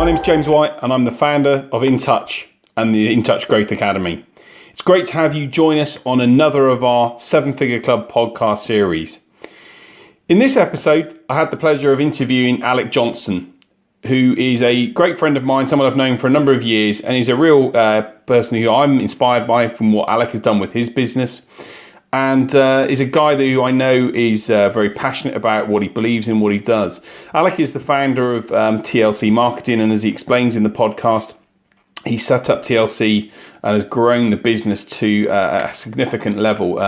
My name is James White and I'm the founder of InTouch and the InTouch Growth Academy. It's great to have you join us on another of our 7-Figure Club podcast series. In this episode, I had the pleasure of interviewing Alec Johnson, who is a great friend of mine, someone I've known for a number of years, and he's a real person who I'm inspired by from what Alec has done with his business. And is a guy who I know is very passionate about what he believes in, what he does. Alec is the founder of TLC Marketing, and as he explains in the podcast, he set up TLC and has grown the business to a significant level,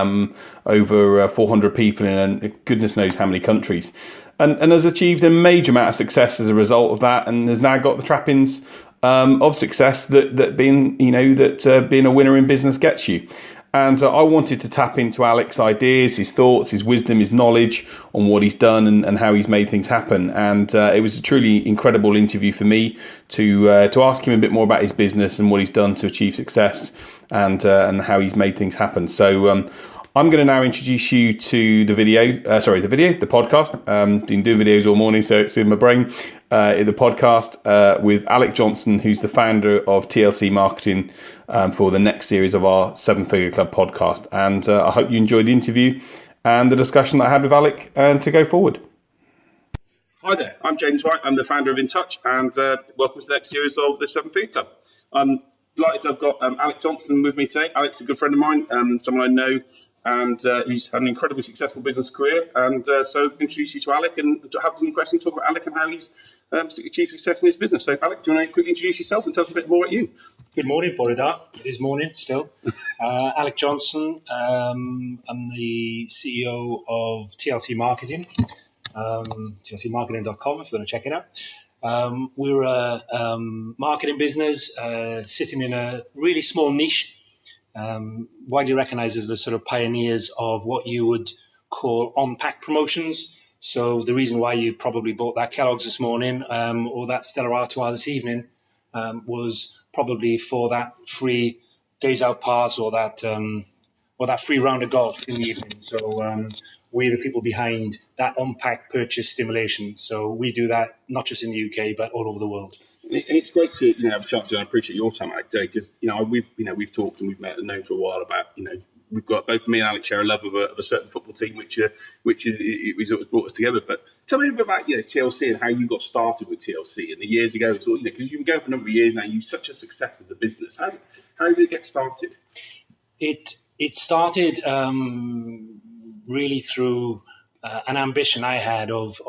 over 400 people in goodness knows how many countries, and has achieved a major amount of success as a result of that, and has now got the trappings of success that being a winner in business gets you. And I wanted to tap into Alec's ideas, his thoughts, his wisdom, his knowledge on what he's done and how he's made things happen. And it was a truly incredible interview for me to ask him a bit more about his business and what he's done to achieve success and how he's made things happen. So I'm going to now introduce you to the podcast. Been doing videos all morning, so it's in my brain. The podcast with Alec Johnson, who's the founder of TLC Marketing, for the next series of our 7-Figure Club podcast. And I hope you enjoyed the interview and the discussion that I had with Alec to go forward. Hi there, I'm James White. I'm the founder of InTouch, and welcome to the next series of the 7-Figure Club. I'm delighted to have got Alec Johnson with me today. Alec's a good friend of mine, someone I know, and he's had an incredibly successful business career. And so introduce you to Alec and to have some questions, talk about Alec and how he's achieved success in his business. So Alec, do you want to quickly introduce yourself and tell us a bit more about you? Good morning, Boridar. It is morning still. Alec Johnson. I'm the CEO of TLC Marketing, tlcmarketing.com if you want to check it out. We're a marketing business sitting in a really small niche, widely recognized as the sort of pioneers of what you would call on-pack promotions. So the reason why you probably bought that Kellogg's this morning or that Stella Artois this evening was probably for that free days out pass or that free round of golf in the evening. So we're the people behind that on-pack purchase stimulation. So we do that not just in the UK but all over the world. And it's great to have a chance to appreciate your time, Alec, today, because we've talked and we've met and known for a while about we've got both me and Alec share a love of a certain football team, which is brought us together. But tell me a bit about TLC and how you got started with TLC and the years ago. It's all because you've been going for a number of years now. You've such a success as a business. How did it get started? It started really through an ambition I had of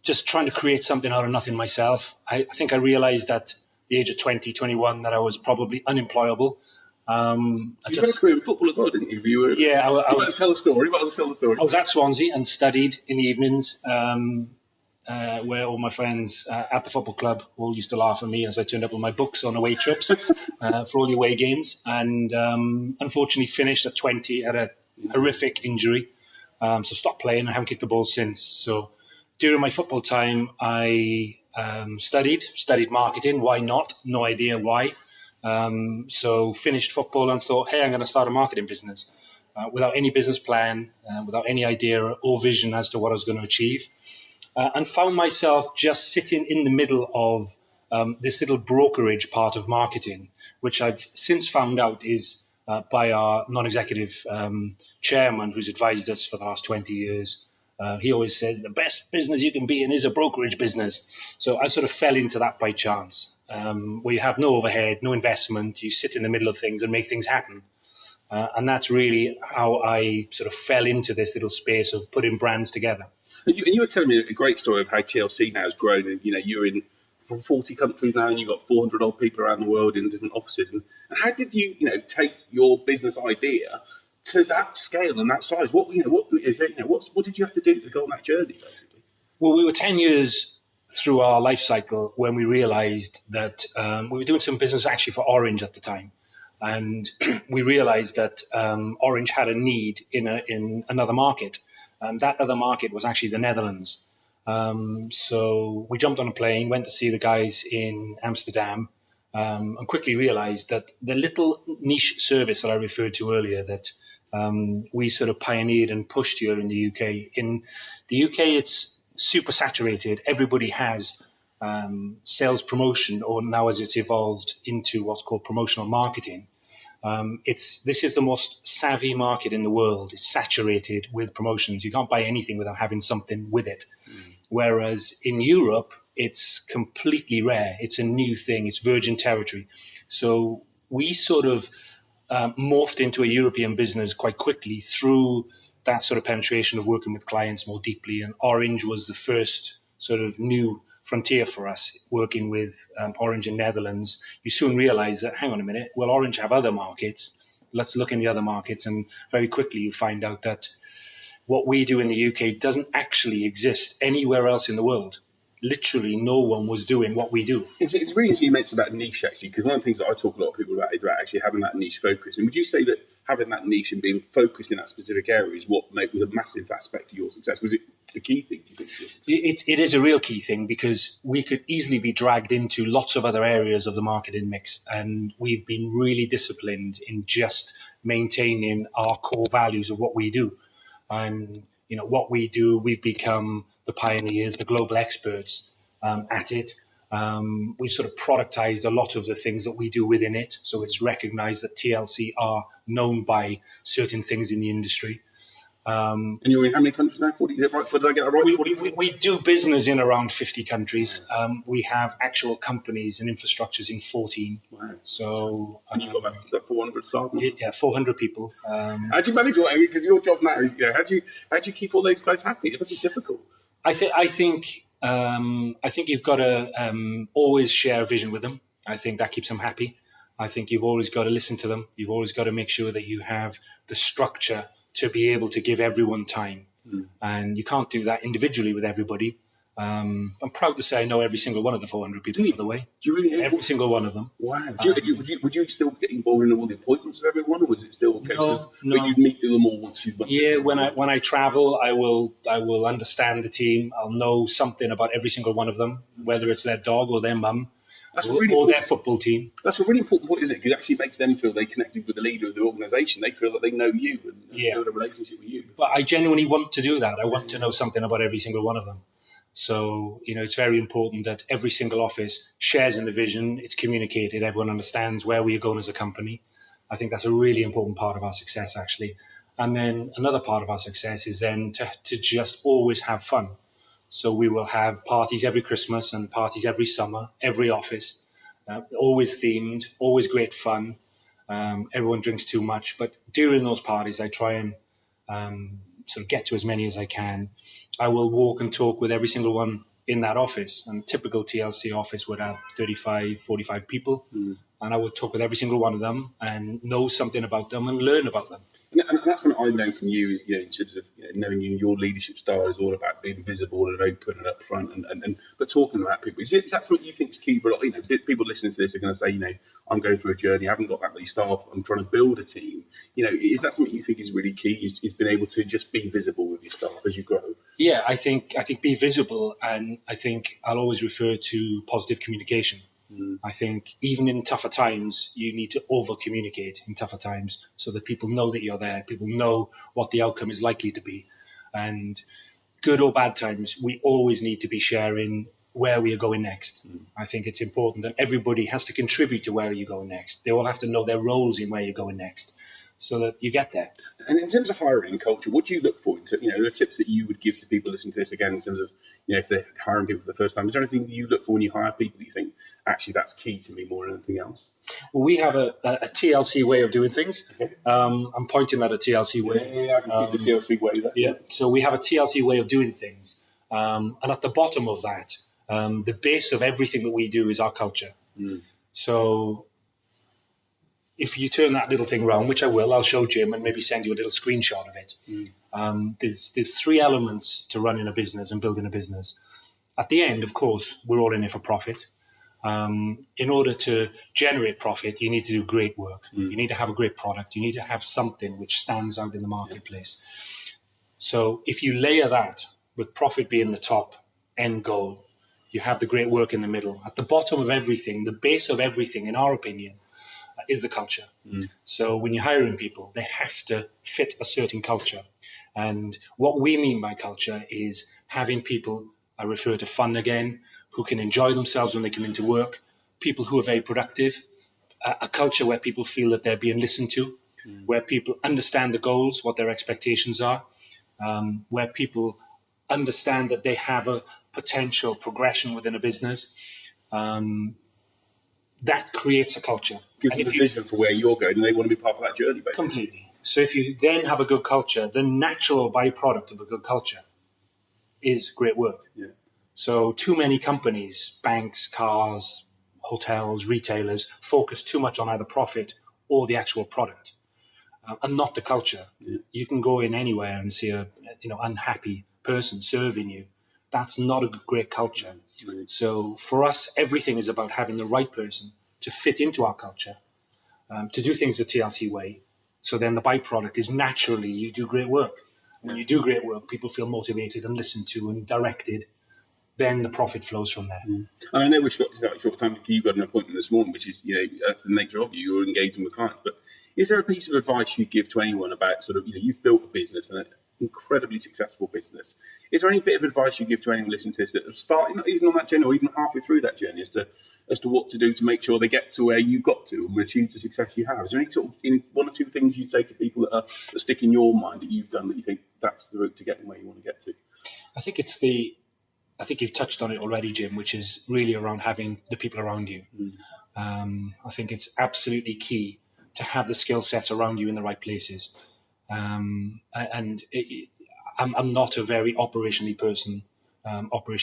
just trying to create something out of nothing myself. I think I realized at the age of 20, 21 that I was probably unemployable. You had a career in football as well, didn't you? Yeah. You might tell the story. I was at Swansea and studied in the evenings where all my friends at the football club all used to laugh at me as I turned up with my books on away trips for all the away games. And unfortunately finished at 20 at a horrific injury. So stopped playing and haven't kicked the ball since. So during my football time, I studied marketing. Why not? No idea why. So finished football and thought, hey, I'm going to start a marketing business without any business plan, without any idea or vision as to what I was going to achieve. And found myself just sitting in the middle of this little brokerage part of marketing, which I've since found out is by our non-executive chairman who's advised us for the last 20 years. He always says the best business you can be in is a brokerage business. So I sort of fell into that by chance, where you have no overhead, no investment. You sit in the middle of things and make things happen. And that's really how I sort of fell into this little space of putting brands together. And you were telling me a great story of how TLC now has grown. And you're in 40 countries now, and you've got 400 odd people around the world in different offices. And how did you take your business idea to that scale and that size? What did you have to do to go on that journey, basically? Well, we were 10 years through our life cycle when we realized that we were doing some business actually for Orange at the time. And we realized that Orange had a need in another market. And that other market was actually the Netherlands. So we jumped on a plane, went to see the guys in Amsterdam, and quickly realized that the little niche service that I referred to earlier that we sort of pioneered and pushed here in the UK. In the UK, it's super saturated. Everybody has sales promotion, or now as it's evolved into what's called promotional marketing. This is the most savvy market in the world. It's saturated with promotions. You can't buy anything without having something with it. Whereas in Europe, it's completely rare. It's a new thing. It's virgin territory. So we sort of morphed into a European business quite quickly through that sort of penetration of working with clients more deeply. And Orange was the first sort of new frontier for us, working with Orange in Netherlands. You soon realize that, hang on a minute, well, Orange have other markets. Let's look in the other markets. And very quickly you find out that what we do in the UK doesn't actually exist anywhere else in the world. Literally no one was doing what we do. It's really interesting you mentioned about niche, actually, because one of the things that I talk a lot of people about is about actually having that niche focus. And would you say that having that niche and being focused in that specific area is what was a massive aspect of your success? Was it the key thing, do you think? It is a real key thing, because we could easily be dragged into lots of other areas of the marketing mix. And we've been really disciplined in just maintaining our core values of what we do. And what we do, we've become the pioneers, the global experts at it. We sort of productized a lot of the things that we do within it. So it's recognized that TLC are known by certain things in the industry. And you're in how many countries now? 40? Is it right? Did I get that right? We do business in around 50 countries. We have actual companies and infrastructures in 14. Wow. So, and you've got about 400 staff? Yeah, 400 people. How do you manage all that? Because your job now is, how do you keep all those guys happy? It's pretty difficult. I think you've got to always share a vision with them. I think that keeps them happy. I think you've always got to listen to them. You've always got to make sure that you have the structure to be able to give everyone time. And you can't do that individually with everybody. I'm proud to say I know every single one of the 400 people, by the way. Do you really? Every single one of them. Wow. Would you still get involved in all the appointments of everyone, or was it still a case of where you'd meet them all once you've... Yeah, when I travel, I will understand the team. I'll know something about every single one of them, whether it's their dog or their mum. Or their football team. That's a really important point, isn't it? Because it actually makes them feel they connected with the leader of the organisation. They feel that they know you and build a relationship with you. But I genuinely want to do that. I want to know something about every single one of them. So, it's very important that every single office shares in the vision. It's communicated. Everyone understands where we are going as a company. I think that's a really important part of our success, actually. And then another part of our success is then to just always have fun. So we will have parties every Christmas and parties every summer, every office, always themed, always great fun. Everyone drinks too much, but during those parties, I try and sort of get to as many as I can. I will walk and talk with every single one in that office. And a typical TLC office would have 35, 45 people. And I would talk with every single one of them and know something about them and learn about them. And that's something I've known from you, in terms of knowing your leadership style is all about being visible and open and upfront, but talking about people. Is that something you think is key for a lot? People listening to this are going to say, I'm going through a journey, I haven't got that many staff, I'm trying to build a team. Is that something you think is really key? Is being able to just be visible with your staff as you grow? Yeah, I think be visible, and I think I'll always refer to positive communication. I think even in tougher times, you need to over-communicate in tougher times so that people know that you're there. People know what the outcome is likely to be. And good or bad times, we always need to be sharing where we are going next. I think it's important that everybody has to contribute to where you're going next. They all have to know their roles in where you're going next, so that you get there. And in terms of hiring and culture, what do you look for? There are tips that you would give to people listening to this again in terms of, if they're hiring people for the first time. Is there anything you look for when you hire people that you think, actually, that's key to me more than anything else? Well, we have a TLC way of doing things. Okay. I'm pointing at a TLC way. Yeah, I can see the TLC way there. Yeah, so we have a TLC way of doing things. And at the bottom of that, the base of everything that we do is our culture. So if you turn that little thing around, which I will, I'll show Jim and maybe send you a little screenshot of it. There's three elements to running a business and building a business. At the end, of course, we're all in it for profit. In order to generate profit, you need to do great work. You need to have a great product. You need to have something which stands out in the marketplace. So if you layer that with profit being the top end goal, you have the great work in the middle. At the bottom of everything, the base of everything, in our opinion, is the culture. So when you're hiring people, they have to fit a certain culture. And what we mean by culture is having people I refer to fun again, who can enjoy themselves when they come into work, people who are very productive, a culture where people feel that they're being listened to, where people understand the goals, what their expectations are, where people understand that they have a potential progression within a business. That creates a culture. Gives them a vision for where you're going, and they want to be part of that journey, basically. Completely. So if you then have a good culture, the natural byproduct of a good culture is great work. Yeah. So too many companies, banks, cars, hotels, retailers, focus too much on either profit or the actual product, and not the culture. Yeah. You can go in anywhere and see a unhappy person serving you. That's not a great culture. Right. So for us, everything is about having the right person to fit into our culture, to do things the TLC way. So then the byproduct is naturally you do great work. When you do great work, people feel motivated and listened to and directed. Then the profit flows from there. And I know we're short time. You got an appointment this morning, which is, that's the nature of you. You're engaging with clients. But is there a piece of advice you give to anyone about sort of, you've built a business and an incredibly successful business? Is there any bit of advice you give to anyone listening to this that are starting, not even on that journey or even halfway through that journey, as to what to do to make sure they get to where you've got to and achieve the success you have? Is there any sort of one or two things you'd say to people that stick in your mind that you've done that you think that's the route to getting where you want to get to? I think you've touched on it already, Jim, which is really around having the people around you. I think it's absolutely key to have the skill sets around you in the right places. I'm not a very operationally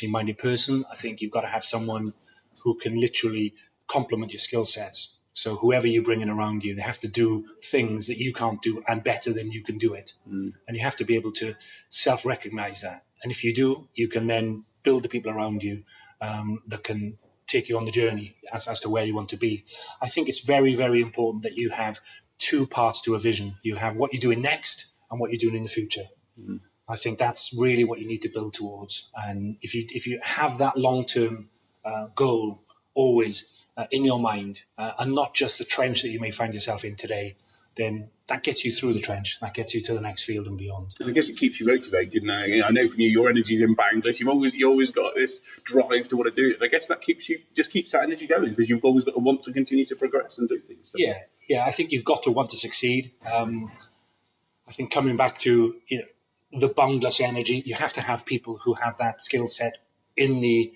minded person. I think you've got to have someone who can literally complement your skill sets. So whoever you bring in around you, they have to do things that you can't do and better than you can do it. And you have to be able to self-recognize that. And if you do, you can then build the people around you that can take you on the journey as to where you want to be. I think it's very, very important that you have two parts to a vision. You have what you're doing next and what you're doing in the future. I think that's really what you need to build towards. And if you have that long-term goal always in your mind, and not just the trench that you may find yourself in today, then that gets you through the trench. That gets you to the next field and beyond. And I guess it keeps you motivated. Now, I know from you, your energy's in boundless. You always got this drive to want to do it. And I guess that keeps that energy going, because you've always got to want to continue to progress and do things. So. Yeah. I think you've got to want to succeed. I think coming back to the boundless energy, you have to have people who have that skill set in the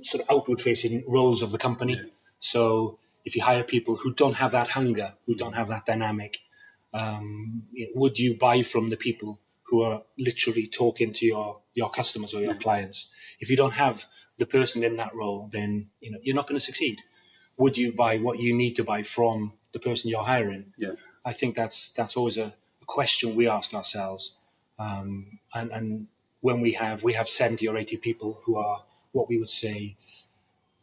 sort of outward-facing roles of the company. Yeah. So if you hire people who don't have that hunger, who don't have that dynamic, would you buy from the people who are literally talking to your customers or your clients? If you don't have the person in that role, then you're not going to succeed. Would you buy what you need to buy from the person you're hiring? Yeah. I think that's always a question we ask ourselves. And when we have 70 or 80 people who are what we would say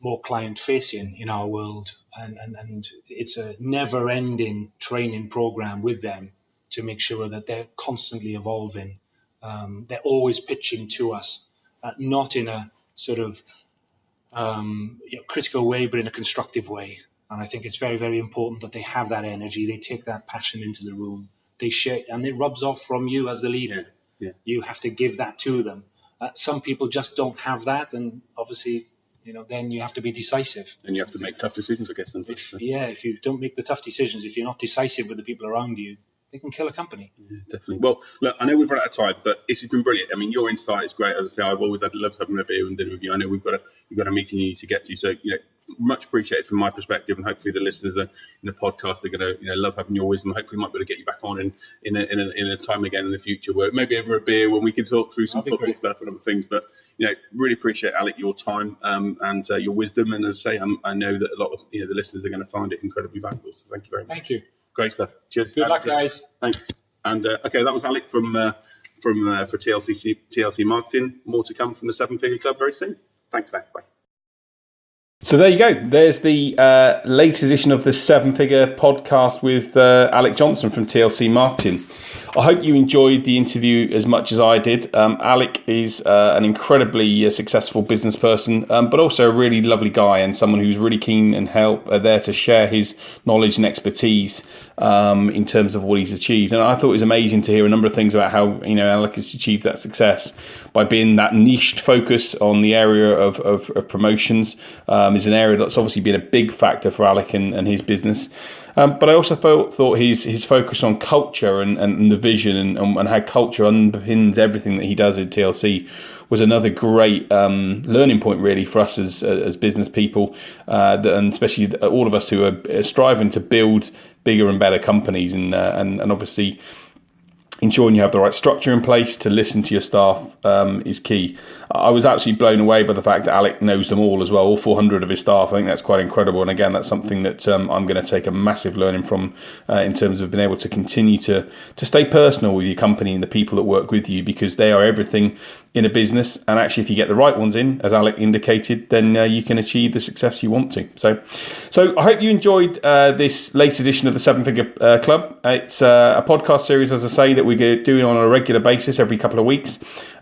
more client-facing in our world, and it's a never-ending training program with them to make sure that they're constantly evolving. They're always pitching to us, not in a sort of critical way, but in a constructive way. And I think it's very, very important that they have that energy. They take that passion into the room. They share, and it rubs off from you as the leader. Yeah. You have to give that to them. Some people just don't have that, and obviously, then you have to be decisive. And you have to make tough decisions, I guess. If you don't make the tough decisions, if you're not decisive with the people around you, they can kill a company. Yeah, definitely. Well, look, I know we've run out of time, but this has been brilliant. I mean, your insight is great. As I say, I've always loved having a beer and dinner with you. I know we've got a meeting you need to get to, so much appreciated from my perspective, and hopefully the listeners in the podcast are going to love having your wisdom. Hopefully, we might be able to get you back on in a time again in the future, where maybe over a beer when we can talk through some football stuff and other things. But really appreciate, Alec, your time and your wisdom. And as I say, I know that a lot of the listeners are going to find it incredibly valuable. So thank you very much. Thank you. Great stuff. Cheers. Good luck, guys. Thanks. And okay, that was Alec for TLC Marketing. More to come from the Seven Figure Club very soon. Thanks, Dan. Bye. So there you go. There's the latest edition of the Seven Figure podcast with Alec Johnson from TLC Marketing. I hope you enjoyed the interview as much as I did. Alec is an incredibly successful business person, but also a really lovely guy and someone who's really keen and there to share his knowledge and expertise in terms of what he's achieved. And I thought it was amazing to hear a number of things about how Alec has achieved that success by being that niched focus on the area of promotions. Is an area that's obviously been a big factor for Alec and his business. But I also thought his focus on culture and the vision and how culture underpins everything that he does at TLC was another great learning point really for us as business people, and especially all of us who are striving to build bigger and better companies, and obviously ensuring you have the right structure in place to listen to your staff is key. I was absolutely blown away by the fact that Alec knows them all as well, all 400 of his staff. I think that's quite incredible. And again, that's something that I'm going to take a massive learning from in terms of being able to continue to stay personal with your company and the people that work with you, because they are everything in a business. And actually, if you get the right ones in, as Alec indicated, then you can achieve the success you want to. So I hope you enjoyed this latest edition of the 7-Figure Club. It's a podcast series, as I say, that we're doing on a regular basis every couple of weeks.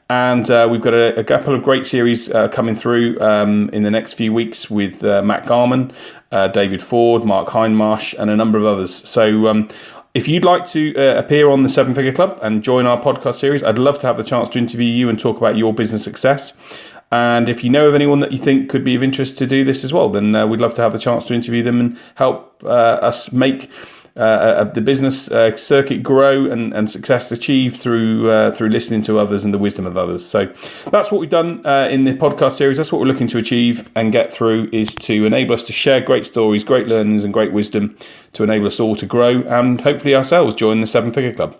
And we've got a couple of great series coming through in the next few weeks with Matt Garman, David Ford, Mark Hindmarsh, and a number of others. So if you'd like to appear on the 7-Figure Club and join our podcast series, I'd love to have the chance to interview you and talk about your business success. And if you know of anyone that you think could be of interest to do this as well, then we'd love to have the chance to interview them and help us make the business circuit grow and success achieved through listening to others and the wisdom of others. So that's what we've done in the podcast series. That's what we're looking to achieve and get through, is to enable us to share great stories, great learnings and great wisdom to enable us all to grow and hopefully ourselves join the 7-Figure Club.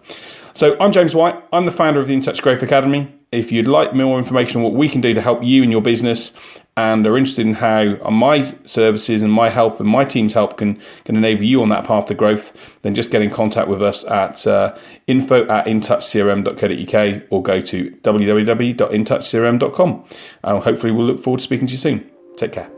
So I'm James White. I'm the founder of the InTouch Growth Academy. If you'd like more information on what we can do to help you and your business, and are interested in how my services and my help and my team's help can enable you on that path to growth, then just get in contact with us at info@intouchcrm.co.uk or go to www.intouchcrm.com. Hopefully we'll look forward to speaking to you soon. Take care.